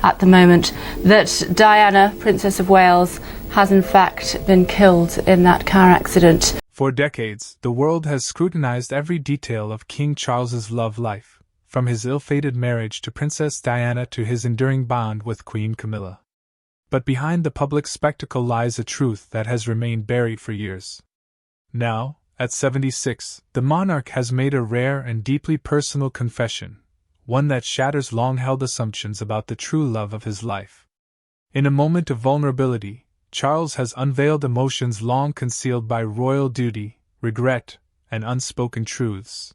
at the moment that Diana, Princess of Wales, has in fact been killed in that car accident. For decades, the world has scrutinized every detail of King Charles's love life, from his ill-fated marriage to Princess Diana to his enduring bond with Queen Camilla. But behind the public spectacle lies a truth that has remained buried for years. Now, at 76, the monarch has made a rare and deeply personal confession, one that shatters long-held assumptions about the true love of his life. In a moment of vulnerability, Charles has unveiled emotions long concealed by royal duty, regret, and unspoken truths.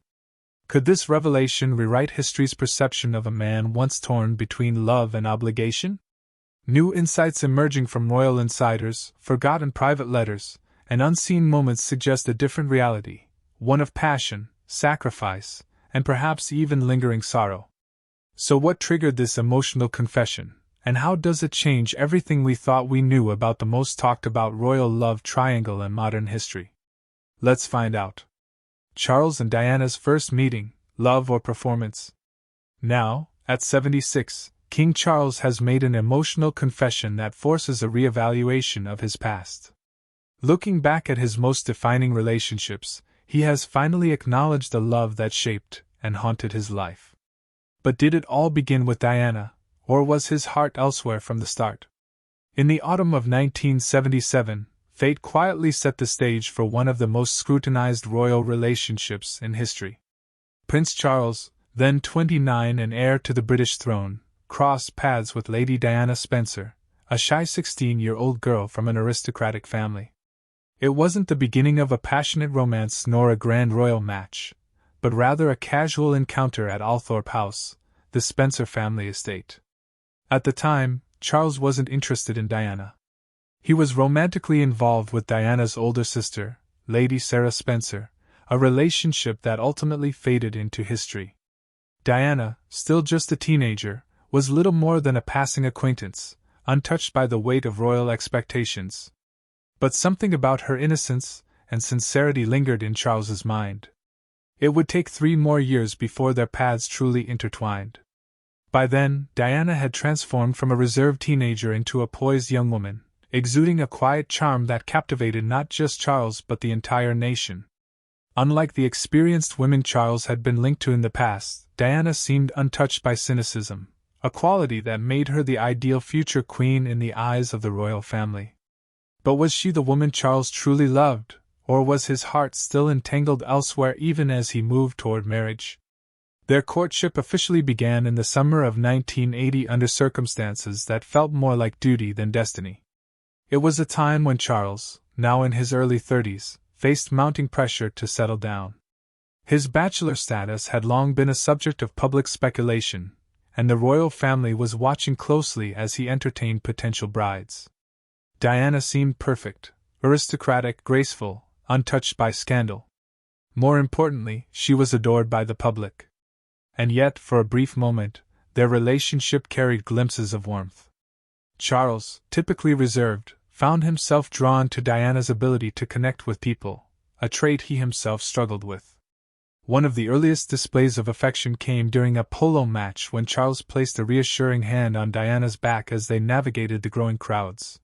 Could this revelation rewrite history's perception of a man once torn between love and obligation? New insights emerging from royal insiders, forgotten private letters, and unseen moments suggest a different reality, one of passion, sacrifice, and perhaps even lingering sorrow. So what triggered this emotional confession? And how does it change everything we thought we knew about the most talked about royal love triangle in modern history? Let's find out. Charles and Diana's first meeting, love or performance? Now, at 76, King Charles has made an emotional confession that forces a reevaluation of his past. Looking back at his most defining relationships, he has finally acknowledged the love that shaped and haunted his life. But did it all begin with Diana? Or was his heart elsewhere from the start? In the autumn of 1977, fate quietly set the stage for one of the most scrutinized royal relationships in history. Prince Charles, then 29 and heir to the British throne, crossed paths with Lady Diana Spencer, a shy 16-year-old girl from an aristocratic family. It wasn't the beginning of a passionate romance nor a grand royal match, but rather a casual encounter at Althorpe House, the Spencer family estate. At the time, Charles wasn't interested in Diana. He was romantically involved with Diana's older sister, Lady Sarah Spencer, a relationship that ultimately faded into history. Diana, still just a teenager, was little more than a passing acquaintance, untouched by the weight of royal expectations. But something about her innocence and sincerity lingered in Charles's mind. It would take 3 more years before their paths truly intertwined. By then, Diana had transformed from a reserved teenager into a poised young woman, exuding a quiet charm that captivated not just Charles but the entire nation. Unlike the experienced women Charles had been linked to in the past, Diana seemed untouched by cynicism, a quality that made her the ideal future queen in the eyes of the royal family. But was she the woman Charles truly loved, or was his heart still entangled elsewhere even as he moved toward marriage? Their courtship officially began in the summer of 1980 under circumstances that felt more like duty than destiny. It was a time when Charles, now in his early 30s, faced mounting pressure to settle down. His bachelor status had long been a subject of public speculation, and the royal family was watching closely as he entertained potential brides. Diana seemed perfect, aristocratic, graceful, untouched by scandal. More importantly, she was adored by the public. And yet, for a brief moment, their relationship carried glimpses of warmth. Charles, typically reserved, found himself drawn to Diana's ability to connect with people, a trait he himself struggled with. One of the earliest displays of affection came during a polo match when Charles placed a reassuring hand on Diana's back as they navigated the growing crowds.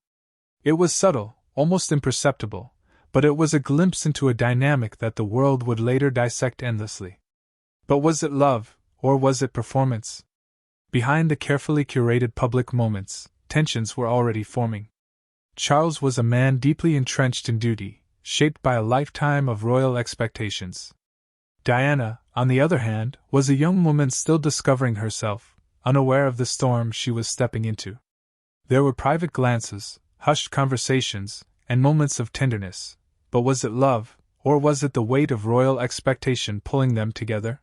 It was subtle, almost imperceptible, but it was a glimpse into a dynamic that the world would later dissect endlessly. But was it love, or was it performance? Behind the carefully curated public moments, tensions were already forming. Charles was a man deeply entrenched in duty, shaped by a lifetime of royal expectations. Diana, on the other hand, was a young woman still discovering herself, unaware of the storm she was stepping into. There were private glances, hushed conversations, and moments of tenderness, but was it love, or was it the weight of royal expectation pulling them together?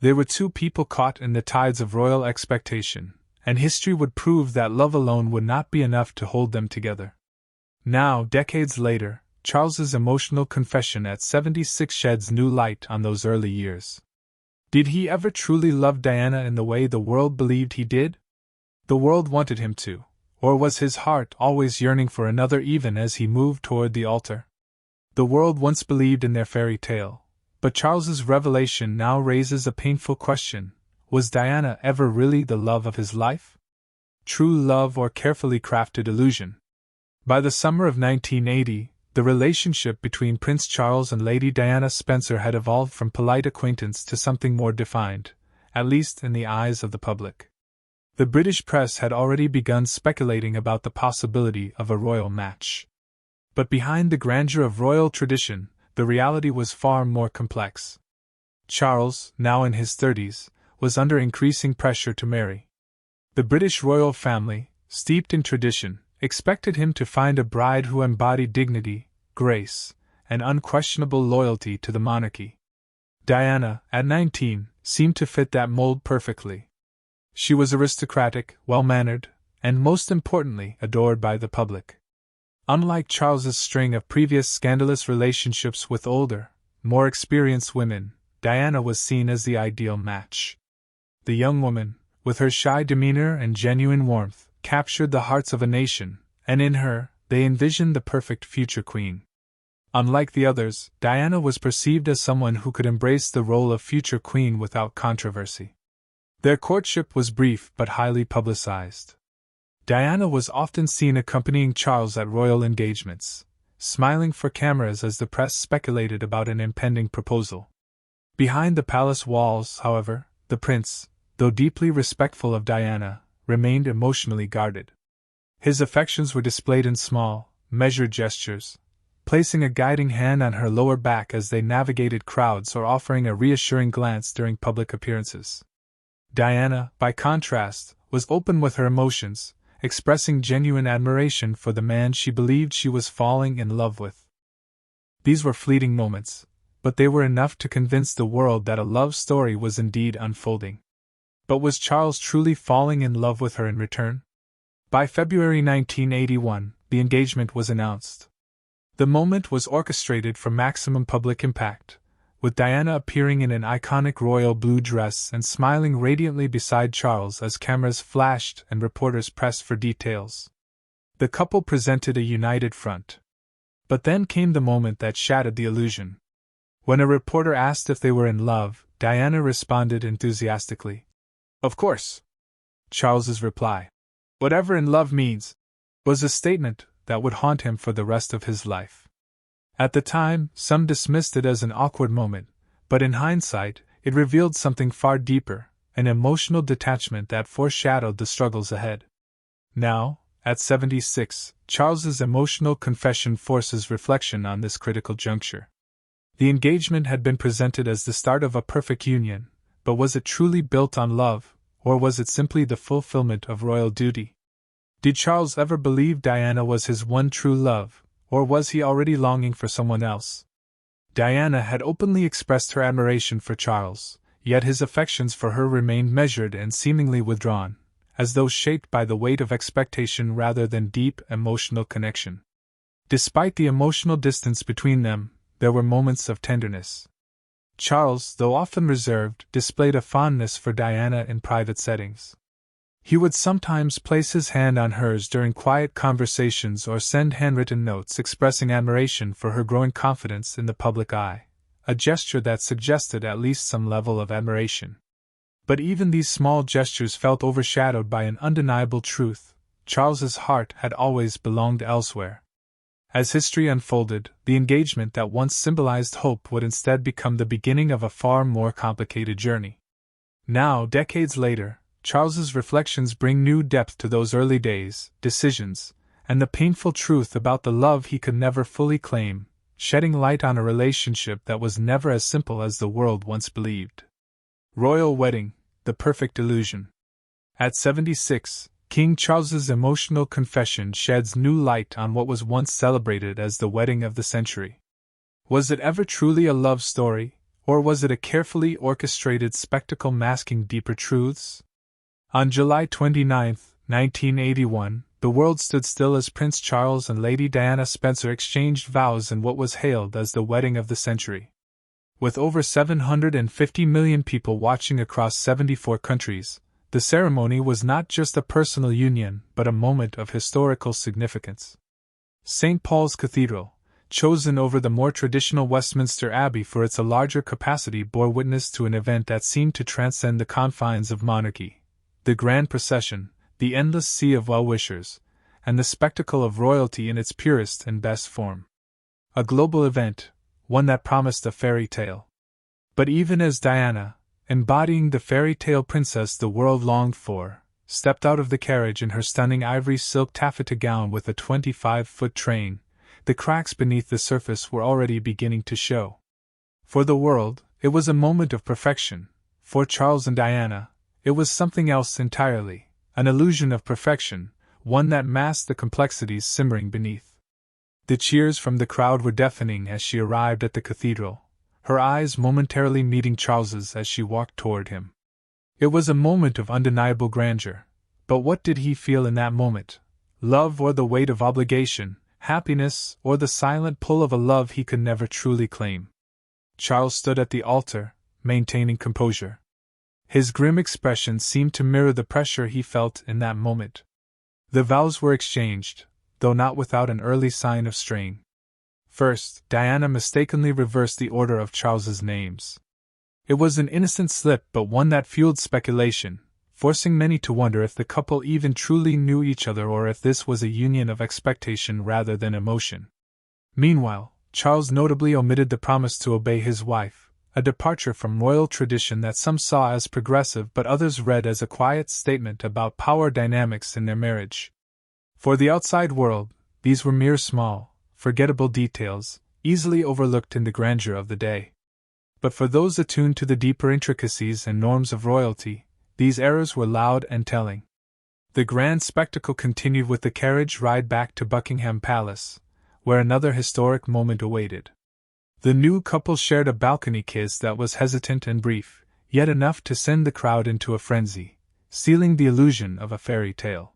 They were two people caught in the tides of royal expectation, and history would prove that love alone would not be enough to hold them together. Now, decades later, Charles's emotional confession at 76 sheds new light on those early years. Did he ever truly love Diana in the way the world believed he did? The world wanted him to, or was his heart always yearning for another even as he moved toward the altar? The world once believed in their fairy tale, but Charles's revelation now raises a painful question: was Diana ever really the love of his life? true love, or carefully crafted illusion. By the summer of 1980, the relationship between Prince Charles and Lady Diana Spencer had evolved from polite acquaintance to something more defined, at least in the eyes of the public. The British press had already begun speculating about the possibility of a royal match. But behind the grandeur of royal tradition, the reality was far more complex. Charles, now in his 30s, was under increasing pressure to marry. The British royal family, steeped in tradition, expected him to find a bride who embodied dignity, grace, and unquestionable loyalty to the monarchy. Diana, at 19, seemed to fit that mold perfectly. She was aristocratic, well-mannered, and most importantly, adored by the public. Unlike Charles's string of previous scandalous relationships with older, more experienced women, Diana was seen as the ideal match. The young woman, with her shy demeanor and genuine warmth, captured the hearts of a nation, and in her, they envisioned the perfect future queen. Unlike the others, Diana was perceived as someone who could embrace the role of future queen without controversy. Their courtship was brief but highly publicized. Diana was often seen accompanying Charles at royal engagements, smiling for cameras as the press speculated about an impending proposal. Behind the palace walls, however, the prince, though deeply respectful of Diana, remained emotionally guarded. His affections were displayed in small, measured gestures, placing a guiding hand on her lower back as they navigated crowds or offering a reassuring glance during public appearances. Diana, by contrast, was open with her emotions, expressing genuine admiration for the man she believed she was falling in love with. These were fleeting moments, but they were enough to convince the world that a love story was indeed unfolding. But was Charles truly falling in love with her in return? By February 1981, the engagement was announced. The moment was orchestrated for maximum public impact, with Diana appearing in an iconic royal blue dress and smiling radiantly beside Charles as cameras flashed and reporters pressed for details. The couple presented a united front. But then came the moment that shattered the illusion. When a reporter asked if they were in love, Diana responded enthusiastically, "Of course." Charles's reply, "Whatever in love means," was a statement that would haunt him for the rest of his life. At the time, some dismissed it as an awkward moment, but in hindsight, it revealed something far deeper, an emotional detachment that foreshadowed the struggles ahead. Now, at 76, Charles's emotional confession forces reflection on this critical juncture. The engagement had been presented as the start of a perfect union, but was it truly built on love, or was it simply the fulfillment of royal duty? Did Charles ever believe Diana was his one true love, or was he already longing for someone else? Diana had openly expressed her admiration for Charles, yet his affections for her remained measured and seemingly withdrawn, as though shaped by the weight of expectation rather than deep emotional connection. Despite the emotional distance between them, there were moments of tenderness. Charles, though often reserved, displayed a fondness for Diana in private settings. He would sometimes place his hand on hers during quiet conversations or send handwritten notes expressing admiration for her growing confidence in the public eye, a gesture that suggested at least some level of admiration. But even these small gestures felt overshadowed by an undeniable truth: Charles's heart had always belonged elsewhere. As history unfolded, the engagement that once symbolized hope would instead become the beginning of a far more complicated journey. Now, decades later, Charles's reflections bring new depth to those early days, decisions, and the painful truth about the love he could never fully claim, shedding light on a relationship that was never as simple as the world once believed. Royal wedding, the perfect illusion. At 76, King Charles's emotional confession sheds new light on what was once celebrated as the wedding of the century. Was it ever truly a love story, or was it a carefully orchestrated spectacle masking deeper truths? On July 29, 1981, the world stood still as Prince Charles and Lady Diana Spencer exchanged vows in what was hailed as the wedding of the century. With over 750 million people watching across 74 countries, the ceremony was not just a personal union but a moment of historical significance. St. Paul's Cathedral, chosen over the more traditional Westminster Abbey for its larger capacity, bore witness to an event that seemed to transcend the confines of monarchy. The grand procession, the endless sea of well-wishers, and the spectacle of royalty in its purest and best form. A global event, one that promised a fairy tale. But even as Diana, embodying the fairy tale princess the world longed for, stepped out of the carriage in her stunning ivory silk taffeta gown with a 25-foot train, the cracks beneath the surface were already beginning to show. For the world, it was a moment of perfection. For Charles and Diana, it was something else entirely, an illusion of perfection, one that masked the complexities simmering beneath. The cheers from the crowd were deafening as she arrived at the cathedral, her eyes momentarily meeting Charles's as she walked toward him. It was a moment of undeniable grandeur, but what did he feel in that moment? Love or the weight of obligation, happiness or the silent pull of a love he could never truly claim? Charles stood at the altar, maintaining composure. His grim expression seemed to mirror the pressure he felt in that moment. The vows were exchanged, though not without an early sign of strain. First, Diana mistakenly reversed the order of Charles's names. It was an innocent slip, but one that fueled speculation, forcing many to wonder if the couple even truly knew each other or if this was a union of expectation rather than emotion. Meanwhile, Charles notably omitted the promise to obey his wife, a departure from royal tradition that some saw as progressive but others read as a quiet statement about power dynamics in their marriage. For the outside world, these were mere small, forgettable details, easily overlooked in the grandeur of the day. But for those attuned to the deeper intricacies and norms of royalty, these errors were loud and telling. The grand spectacle continued with the carriage ride back to Buckingham Palace, where another historic moment awaited. The new couple shared a balcony kiss that was hesitant and brief, yet enough to send the crowd into a frenzy, sealing the illusion of a fairy tale.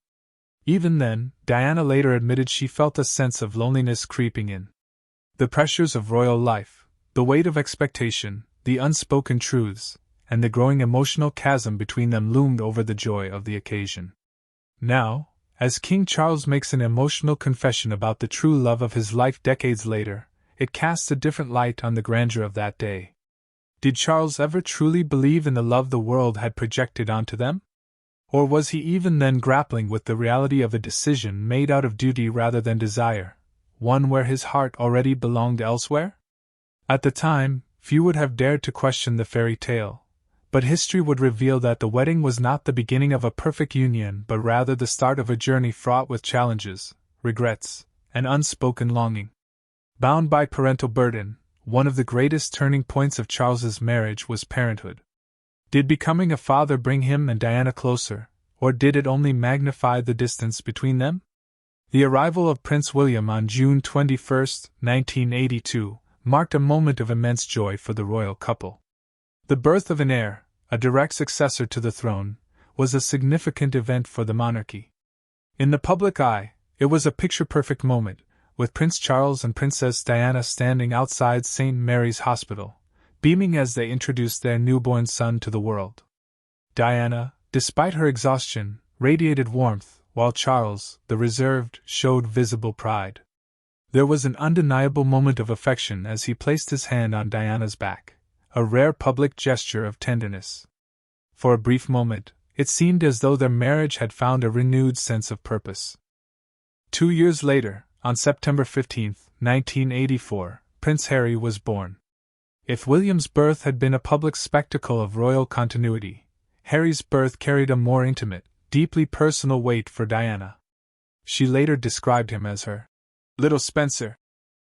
Even then, Diana later admitted she felt a sense of loneliness creeping in. The pressures of royal life, the weight of expectation, the unspoken truths, and the growing emotional chasm between them loomed over the joy of the occasion. Now, as King Charles makes an emotional confession about the true love of his life decades later, it casts a different light on the grandeur of that day. Did Charles ever truly believe in the love the world had projected onto them? Or was he even then grappling with the reality of a decision made out of duty rather than desire, one where his heart already belonged elsewhere? At the time, few would have dared to question the fairy tale, but history would reveal that the wedding was not the beginning of a perfect union but rather the start of a journey fraught with challenges, regrets, and unspoken longing. Bound by parental burden, one of the greatest turning points of Charles's marriage was parenthood. Did becoming a father bring him and Diana closer, or did it only magnify the distance between them? The arrival of Prince William on June 21, 1982, marked a moment of immense joy for the royal couple. The birth of an heir, a direct successor to the throne, was a significant event for the monarchy. In the public eye, it was a picture-perfect moment, with Prince Charles and Princess Diana standing outside St. Mary's Hospital, beaming as they introduced their newborn son to the world. Diana, despite her exhaustion, radiated warmth, while Charles, the reserved, showed visible pride. There was an undeniable moment of affection as he placed his hand on Diana's back, a rare public gesture of tenderness. For a brief moment, it seemed as though their marriage had found a renewed sense of purpose. 2 years later, on September 15, 1984, Prince Harry was born. If William's birth had been a public spectacle of royal continuity, Harry's birth carried a more intimate, deeply personal weight for Diana. She later described him as her little Spencer,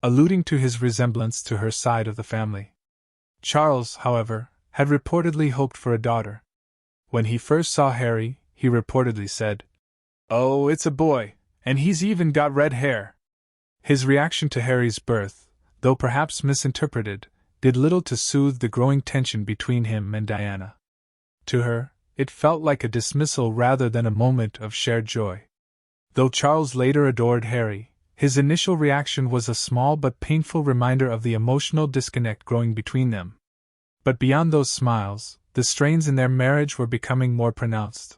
alluding to his resemblance to her side of the family. Charles, however, had reportedly hoped for a daughter. When he first saw Harry, he reportedly said, "Oh, it's a boy, and he's even got red hair." His reaction to Harry's birth, though perhaps misinterpreted, did little to soothe the growing tension between him and Diana. To her, it felt like a dismissal rather than a moment of shared joy. Though Charles later adored Harry, his initial reaction was a small but painful reminder of the emotional disconnect growing between them. But beyond those smiles, the strains in their marriage were becoming more pronounced.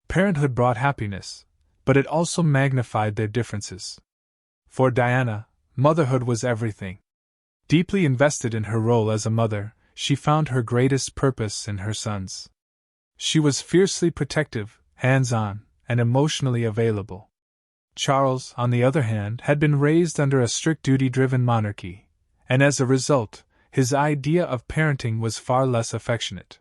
Parenthood brought happiness, but it also magnified their differences. For Diana, motherhood was everything. Deeply invested in her role as a mother, she found her greatest purpose in her sons. She was fiercely protective, hands-on, and emotionally available. Charles, on the other hand, had been raised under a strict duty-driven monarchy, and as a result, his idea of parenting was far less affectionate.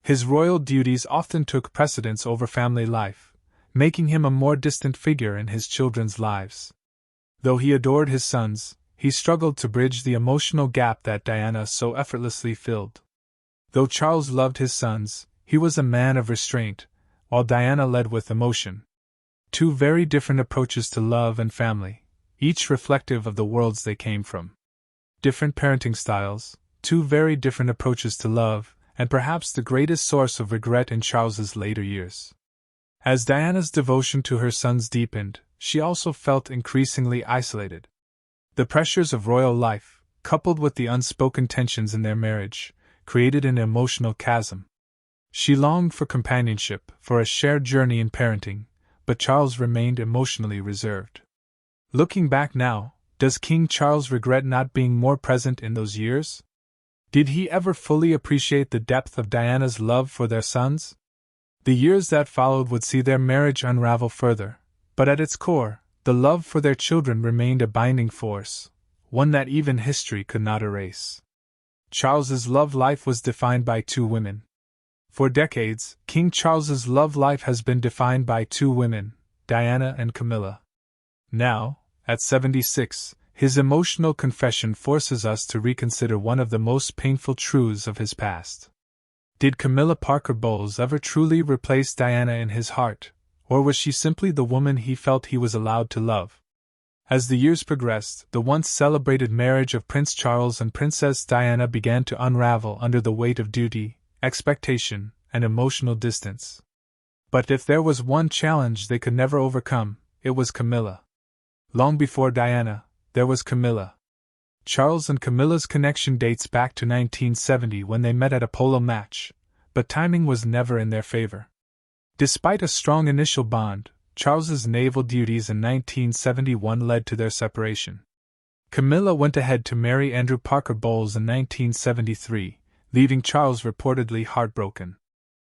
His royal duties often took precedence over family life, making him a more distant figure in his children's lives. Though he adored his sons, he struggled to bridge the emotional gap that Diana so effortlessly filled. Though Charles loved his sons, he was a man of restraint, while Diana led with emotion. Two very different approaches to love and family, each reflective of the worlds they came from. Different parenting styles, two very different approaches to love, and perhaps the greatest source of regret in Charles's later years. As Diana's devotion to her sons deepened, she also felt increasingly isolated. The pressures of royal life, coupled with the unspoken tensions in their marriage, created an emotional chasm. She longed for companionship, for a shared journey in parenting, but Charles remained emotionally reserved. Looking back now, does King Charles regret not being more present in those years? Did he ever fully appreciate the depth of Diana's love for their sons? The years that followed would see their marriage unravel further, but at its core, the love for their children remained a binding force, one that even history could not erase. Charles's love life was defined by two women. For decades, King Charles's love life has been defined by two women, Diana and Camilla. Now, at 76, his emotional confession forces us to reconsider one of the most painful truths of his past. Did Camilla Parker Bowles ever truly replace Diana in his heart, or was she simply the woman he felt he was allowed to love? As the years progressed, the once celebrated marriage of Prince Charles and Princess Diana began to unravel under the weight of duty, expectation, and emotional distance. But if there was one challenge they could never overcome, it was Camilla. Long before Diana, there was Camilla. Charles and Camilla's connection dates back to 1970 when they met at a polo match, but timing was never in their favor. Despite a strong initial bond, Charles's naval duties in 1971 led to their separation. Camilla went ahead to marry Andrew Parker Bowles in 1973, leaving Charles reportedly heartbroken.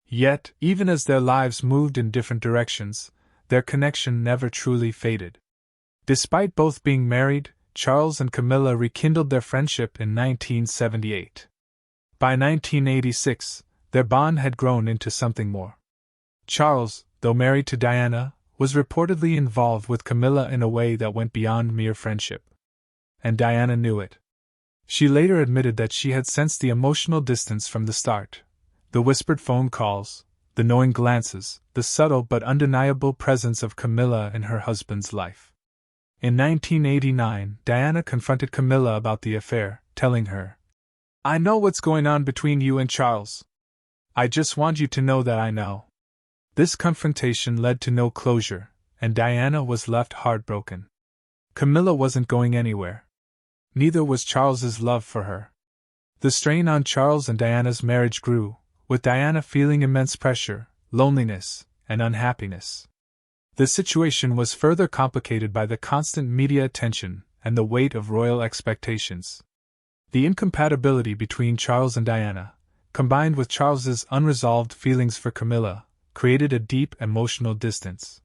Yet, even as their lives moved in different directions, their connection never truly faded. Despite both being married, Charles and Camilla rekindled their friendship in 1978. By 1986, their bond had grown into something more. Charles, though married to Diana, was reportedly involved with Camilla in a way that went beyond mere friendship. And Diana knew it. She later admitted that she had sensed the emotional distance from the start. The whispered phone calls, the knowing glances, the subtle but undeniable presence of Camilla in her husband's life. In 1989, Diana confronted Camilla about the affair, telling her, "I know what's going on between you and Charles. I just want you to know that I know." This confrontation led to no closure, and Diana was left heartbroken. Camilla wasn't going anywhere. Neither was Charles's love for her. The strain on Charles and Diana's marriage grew, with Diana feeling immense pressure, loneliness, and unhappiness. The situation was further complicated by the constant media attention and the weight of royal expectations. The incompatibility between Charles and Diana, combined with Charles's unresolved feelings for Camilla, created a deep emotional distance.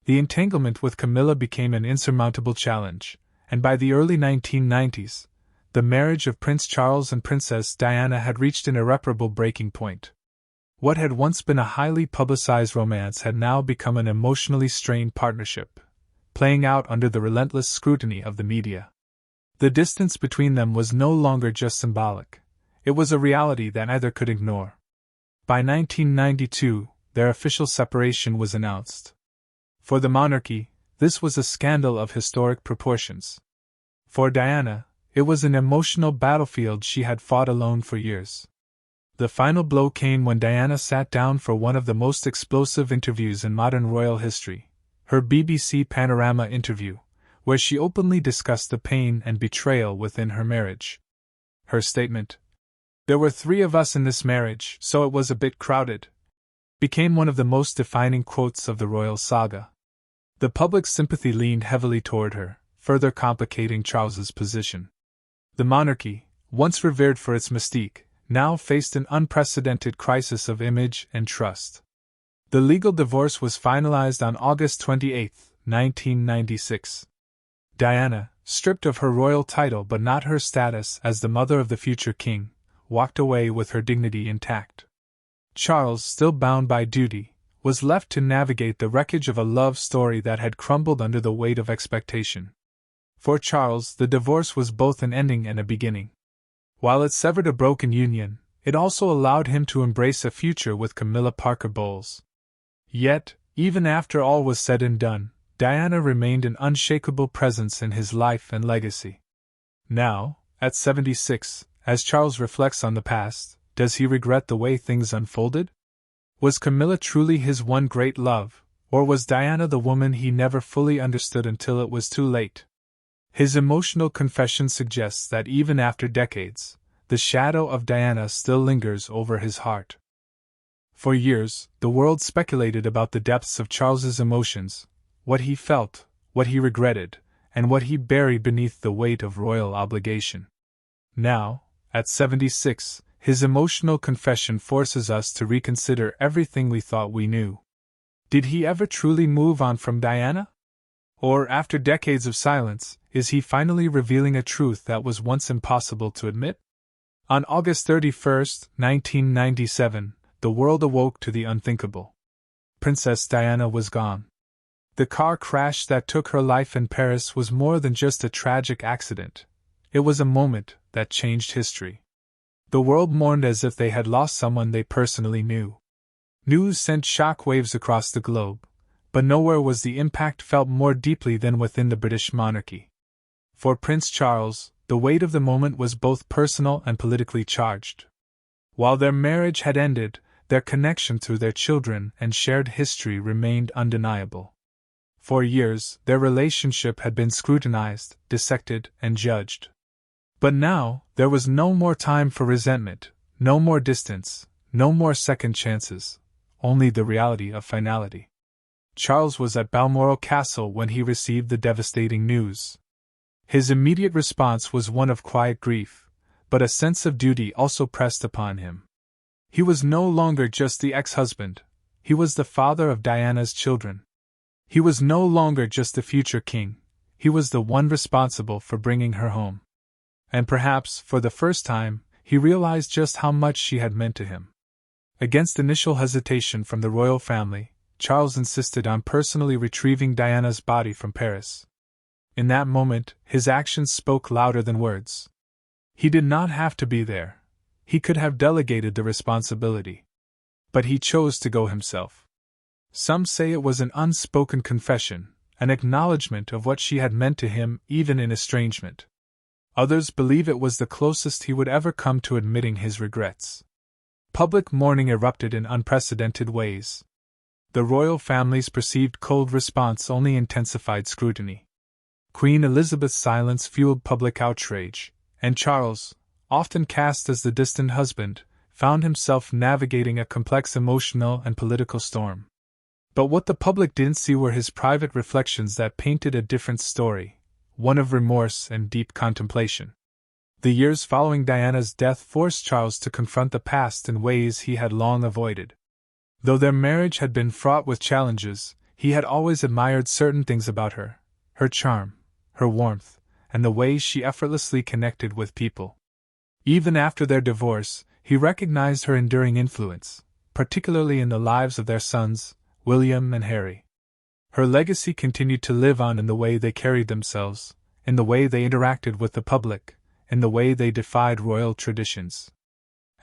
The entanglement with Camilla became an insurmountable challenge, and by the early 1990s, the marriage of Prince Charles and Princess Diana had reached an irreparable breaking point. What had once been a highly publicized romance had now become an emotionally strained partnership, playing out under the relentless scrutiny of the media. The distance between them was no longer just symbolic, it was a reality that neither could ignore. By 1992, their official separation was announced. For the monarchy, this was a scandal of historic proportions. For Diana, it was an emotional battlefield she had fought alone for years. The final blow came when Diana sat down for one of the most explosive interviews in modern royal history, her BBC Panorama interview, where she openly discussed the pain and betrayal within her marriage. Her statement, "There were 3 of us in this marriage, so it was a bit crowded," became one of the most defining quotes of the royal saga. The public's sympathy leaned heavily toward her, further complicating Charles's position. The monarchy, once revered for its mystique, now faced an unprecedented crisis of image and trust. The legal divorce was finalized on August 28, 1996. Diana, stripped of her royal title but not her status as the mother of the future king, walked away with her dignity intact. Charles, still bound by duty, was left to navigate the wreckage of a love story that had crumbled under the weight of expectation. For Charles, the divorce was both an ending and a beginning. While it severed a broken union, it also allowed him to embrace a future with Camilla Parker Bowles. Yet, even after all was said and done, Diana remained an unshakable presence in his life and legacy. Now, at 76, as Charles reflects on the past, does he regret the way things unfolded? Was Camilla truly his one great love, or was Diana the woman he never fully understood until it was too late? His emotional confession suggests that even after decades, the shadow of Diana still lingers over his heart. For years, the world speculated about the depths of Charles's emotions, what he felt, what he regretted, and what he buried beneath the weight of royal obligation. Now, at 76, his emotional confession forces us to reconsider everything we thought we knew. Did he ever truly move on from Diana? Or, after decades of silence, is he finally revealing a truth that was once impossible to admit? On August 31, 1997, the world awoke to the unthinkable. Princess Diana was gone. The car crash that took her life in Paris was more than just a tragic accident. It was a moment that changed history. The world mourned as if they had lost someone they personally knew. News sent shock waves across the globe, but nowhere was the impact felt more deeply than within the British monarchy. For Prince Charles, the weight of the moment was both personal and politically charged. While their marriage had ended, their connection to their children and shared history remained undeniable. For years, their relationship had been scrutinized, dissected, and judged. But now, there was no more time for resentment, no more distance, no more second chances, only the reality of finality. Charles was at Balmoral Castle when he received the devastating news. His immediate response was one of quiet grief, but a sense of duty also pressed upon him. He was no longer just the ex-husband, he was the father of Diana's children. He was no longer just the future king, he was the one responsible for bringing her home. And perhaps, for the first time, he realized just how much she had meant to him. Against initial hesitation from the royal family, Charles insisted on personally retrieving Diana's body from Paris. In that moment, his actions spoke louder than words. He did not have to be there. He could have delegated the responsibility. But he chose to go himself. Some say it was an unspoken confession, an acknowledgement of what she had meant to him even in estrangement. Others believe it was the closest he would ever come to admitting his regrets. Public mourning erupted in unprecedented ways. The royal family's perceived cold response only intensified scrutiny. Queen Elizabeth's silence fueled public outrage, and Charles, often cast as the distant husband, found himself navigating a complex emotional and political storm. But what the public didn't see were his private reflections that painted a different story, one of remorse and deep contemplation. The years following Diana's death forced Charles to confront the past in ways he had long avoided. Though their marriage had been fraught with challenges, he had always admired certain things about her: her charm, her warmth, and the way she effortlessly connected with people. Even after their divorce, he recognized her enduring influence, particularly in the lives of their sons, William and Harry. Her legacy continued to live on in the way they carried themselves, in the way they interacted with the public, in the way they defied royal traditions.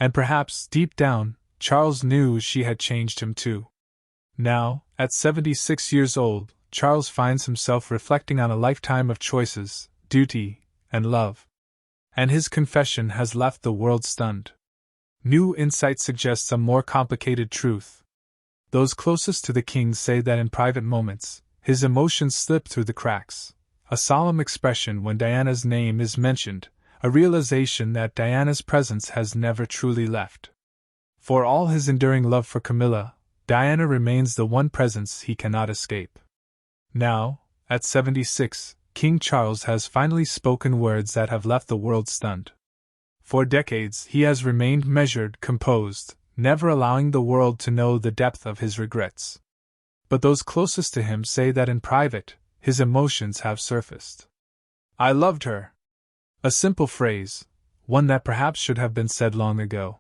And perhaps, deep down, Charles knew she had changed him too. Now, at 76 years old, Charles finds himself reflecting on a lifetime of choices, duty, and love. And his confession has left the world stunned. New insight suggests a more complicated truth. Those closest to the king say that in private moments, his emotions slip through the cracks, a solemn expression when Diana's name is mentioned, a realization that Diana's presence has never truly left. For all his enduring love for Camilla, Diana remains the one presence he cannot escape. Now, at 76, King Charles has finally spoken words that have left the world stunned. For decades he has remained measured, composed, never allowing the world to know the depth of his regrets. But those closest to him say that in private, his emotions have surfaced. "I loved her." A simple phrase, one that perhaps should have been said long ago.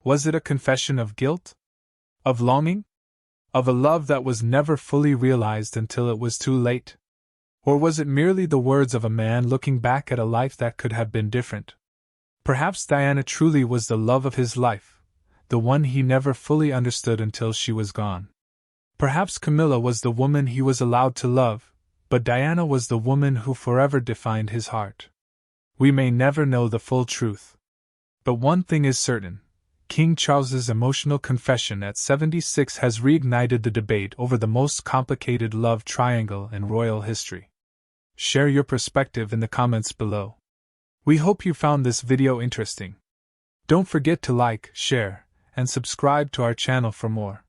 Was it a confession of guilt? Of longing? Of a love that was never fully realized until it was too late? Or was it merely the words of a man looking back at a life that could have been different? Perhaps Diana truly was the love of his life, the one he never fully understood until she was gone. Perhaps Camilla was the woman he was allowed to love, but Diana was the woman who forever defined his heart. We may never know the full truth. But one thing is certain: King Charles's emotional confession at 76 has reignited the debate over the most complicated love triangle in royal history. Share your perspective in the comments below. We hope you found this video interesting. Don't forget to like, share, and subscribe to our channel for more.